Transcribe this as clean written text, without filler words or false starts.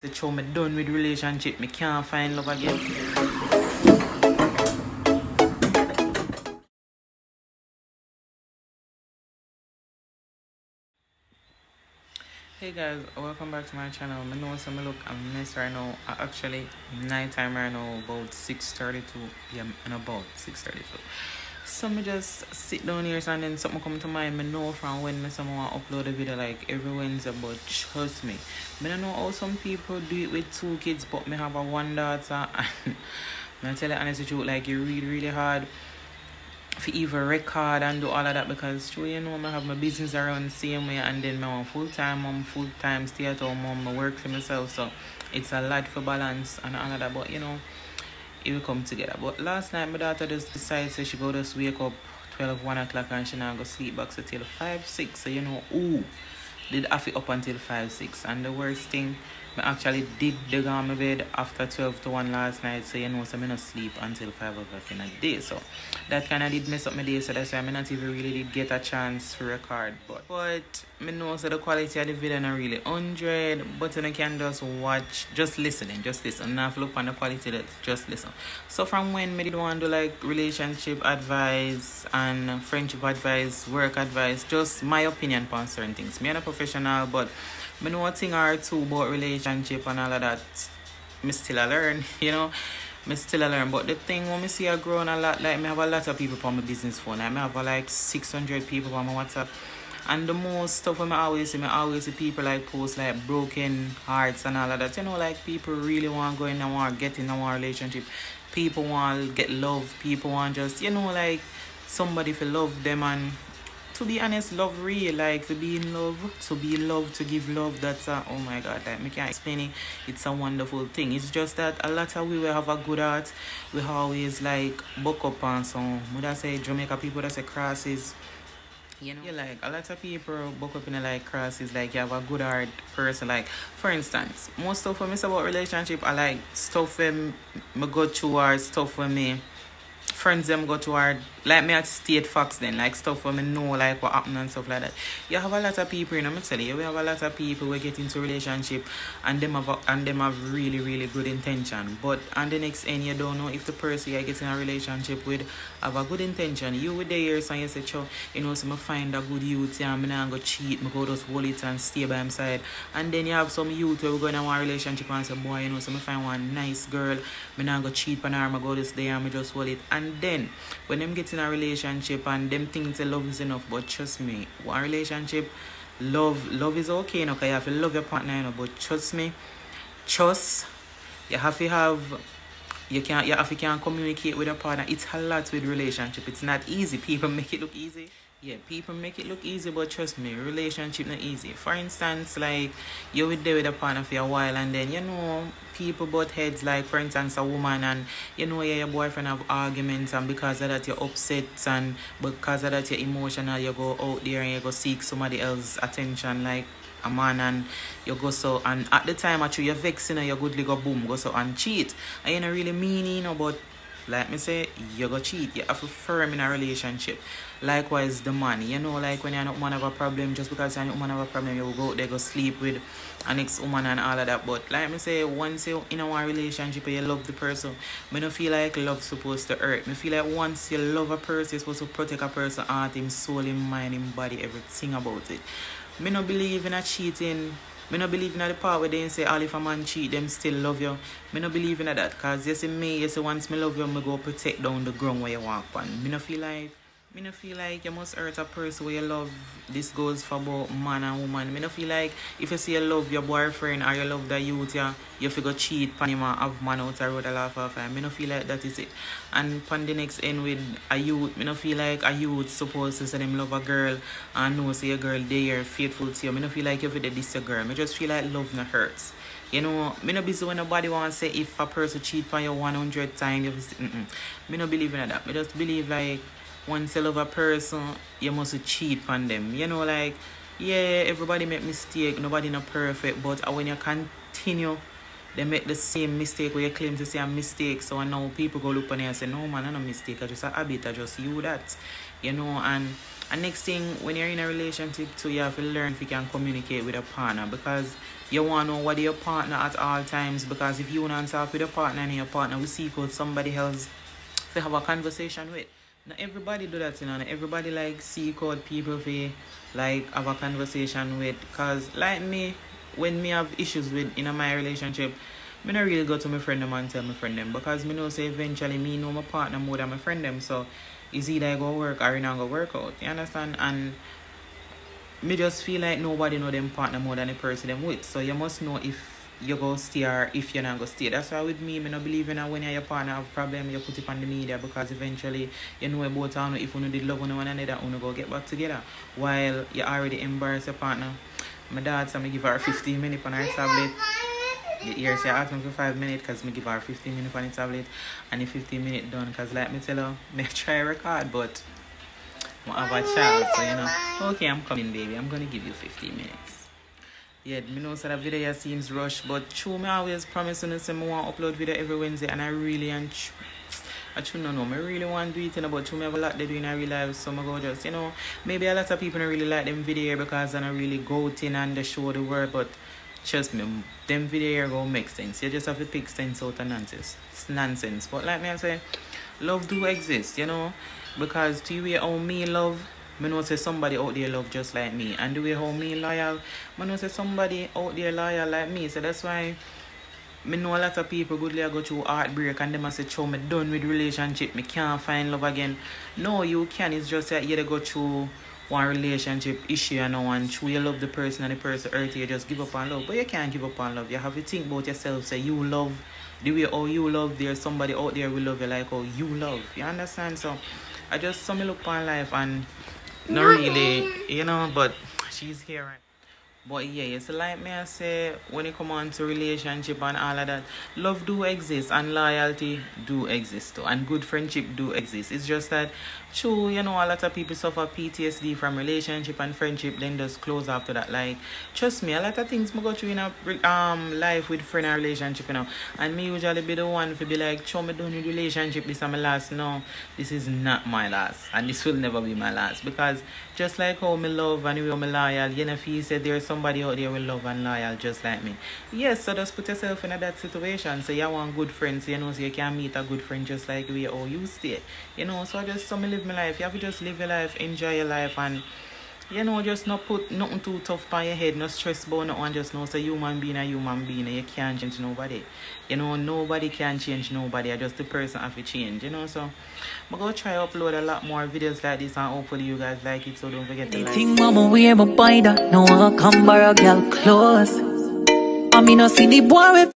The show me done with relationship, me can't find love again. Hey guys, welcome back to my channel. I know some look a mess right now. Actually, night time right now, about 6:32 p.m. and about 6:32. So me just sit down here and then something come to mind. I know from when me someone upload a video like every Wednesday, but trust me, I don't know how some people do it with 2 kids, but me have a 1 daughter, and I tell you honestly truth, like it really hard for even record and do all of that, because sure, you know, I have my business around the same way, and then I'm full-time mom, full-time stay-at-home mom, I work for myself, so it's a lot for balance and all of that, but you know, it will come together. But last night my daughter just decided so she go just wake up 1 o'clock and she now go sleep back so till 5, 6, so you know, ooh, did have it up until 5, 6, and the worst thing, I actually did dig on my bed after 12 to 1 last night, so you know, so I not sleep until 5 o'clock in the day, so that kind of did mess up my day, so that's why I not even really did get a chance to record, but I know so the quality of the video not really 100, but you can just watch, just listen, not look on the quality, just listen. So from when I did want to do like relationship advice and friendship advice, work advice, just my opinion on certain things. Me not a professional, but I know a thing or two about relationship and all of that. I still learn, you know. I still learn. But the thing when I see I growing a lot, like I have a lot of people on my business phone. I have like 600 people on my WhatsApp. And the most stuff I always see people like post like broken hearts and all of that. You know, like people really want to go in and want to get in a relationship. People want to get love. People want just, you know, like somebody to love them. And to be honest, love real, like to be in love, to be loved, to give love, that's oh my god, like I can't explain it. It's a wonderful thing. It's just that a lot of we will have a good heart. We always like buck up on some, would I say Jamaica people that say crosses, you know, yeah, like a lot of people buck up in like crosses, like you have a good heart person. Like for instance, most stuff for me about relationship, I like stuff when me go through or stuff when me friends them go toward, like me at state facts then, like stuff where me know like what happened and stuff like that. You have a lot of people, you know, I'm telling you, we have a lot of people who get into relationship and them have really good intention, but on the next end you don't know if the person you get in a relationship with have a good intention. You with the years and you say, sure, you know, so I find a good youth and I'm not go cheat, I go just hold it and stay by him side. And then you have some youth who go in a relationship and say, boy, you know, so I find one nice girl, I'm not go cheat on her, I go this day and I just hold it. And then when them get in a relationship and them think that love is enough, but trust me, one relationship, love is okay, you know, because you have to love your partner, you know, but trust me, you have to have, you can communicate with your partner. It's a lot with relationship. It's not easy. People make it look easy. Yeah, people make it look easy, but trust me, relationship not easy. For instance, like you would there with a partner for a while and then, you know, people butt heads, like for instance a woman, and you know your boyfriend have arguments, and because of that you're upset, and because of that you're emotional, you go out there and you go seek somebody else's attention, like a man, and you go so, and at the time actually you're vexing and you goodly go boom, go so and cheat. And you don't really mean, you know, but like me say, you go cheat. You have to firm in a relationship. Likewise the man, you know, like when you're not woman have a problem, just because you're not woman have a problem, you will go out there, go sleep with an ex-woman and all of that. But like me say, once you're in a relationship and you love the person, I don't feel like love's supposed to hurt. I feel like once you love a person, you're supposed to protect a person's heart, him soul, him mind, him body, everything about it. I don't believe in a cheating. I don't believe in the part where they say all if a man cheat, them still love you. I don't believe in that, because you see me, you see once I love you, I go protect down the ground where you walk on. I don't feel like you must hurt a person where you love. This goes for both man and woman. I don't feel like if you say you love your boyfriend or you love the youth, you figure cheat on him and have man out the road a laugh off him. I don't feel like that is it. And on the next end with a youth, I don't feel like a youth supposed to say them love a girl and know say a girl they are faithful to you. I don't feel like if it is a girl. I just feel like love not hurts. You know, me not busy when nobody wants to say if a person cheat on you 100 times. Me not believe in that. Me just believe like once you love a person, you must cheat on them. You know, like, yeah, everybody make mistake, nobody not perfect, but when you continue they make the same mistake where you claim to say a mistake. So I know people go look on you and say, no man, I'm not a mistake, I just a habit, I just you that. You know, and next thing, when you're in a relationship too, you have to learn if you can communicate with a partner, because you want to know what your partner at all times, because if you want to talk with a partner and your partner will seek out somebody else to have a conversation with. Now everybody do that, you know, everybody like seek out people to like have a conversation with, because like me, when me have issues with in my relationship, I don't really go to my friend them and tell my friend them, because me know say eventually me know my partner more than my friend them, so it's either I go work or I not go work out, you understand? And me just feel like nobody know them partner more than the person them with, so you must know if you go stay or if you're not go stay. That's why with me, I don't believe in when your partner have problem, you put it on the media, because eventually you know about how if you did love one another, you go get back together, while you already embarrass your partner. My dad said me give her 15 minutes on her tablet. You hear she asked me for 5 minutes because me give her 15 minutes on the tablet, and the 15 minutes done, because like me tell her, me try record, but I have a child, so you know, okay, I'm coming baby, I'm gonna give you 15 minutes. Yeah, me know so that video seems rushed, but true, me always promise you say me want to upload video every Wednesday, and I really I don't know, I really want to do it, but true, me have a lot to do in real life, so I go just, you know, maybe a lot of people don't really like them video because I don't really go in and they show the word, but trust me, them video go make sense. You just have to pick sense out of nonsense. It's nonsense. But like me I say, love do exist, you know, because to you how me love, I know say somebody out there love just like me, and the way how me loyal, I know say somebody out there loyal like me. So that's why I know a lot of people goodly go through heartbreak and them say, "Chow, me done with relationship, me can't find love again." No, you can. It's just that you go through one relationship issue and one true you love the person and the person hurt you, just give up on love. But you can't give up on love. You have to think about yourself. Say you love the way how you love. There's somebody out there will love you like how you love. You understand? So I just saw me look upon life and not really, you know, but she's here. But yeah, it's like me I say, when it come on to relationship and all of that, love do exist and loyalty do exist too, and good friendship do exist. It's just that, true, you know, a lot of people suffer PTSD from relationship and friendship, then just close after that. Like, trust me, a lot of things I go through in a life with friend and relationship, you know, and me usually be the one to be like, "Chow, me done with relationship, this is my last." No, this is not my last, and this will never be my last, because just like how me love and how me loyal, you know, if you said there's somebody out there will love and loyal just like me. Yes, so just put yourself in that situation. So you want good friends, you know, so you can meet a good friend just like you or you stay. You know, so just so me live my life. You have to just live your life, enjoy your life, and you know, just not put nothing too tough on your head, no stress about nothing, just know so human being a human being, and you can't change nobody. You know, nobody can change nobody, I just the person have to change, you know. So I'm gonna try to upload a lot more videos like this, and hopefully you guys like it, so don't forget to like. Anything mama wear my buy that, no one come borrow girl clothes. I mean, no see the boy with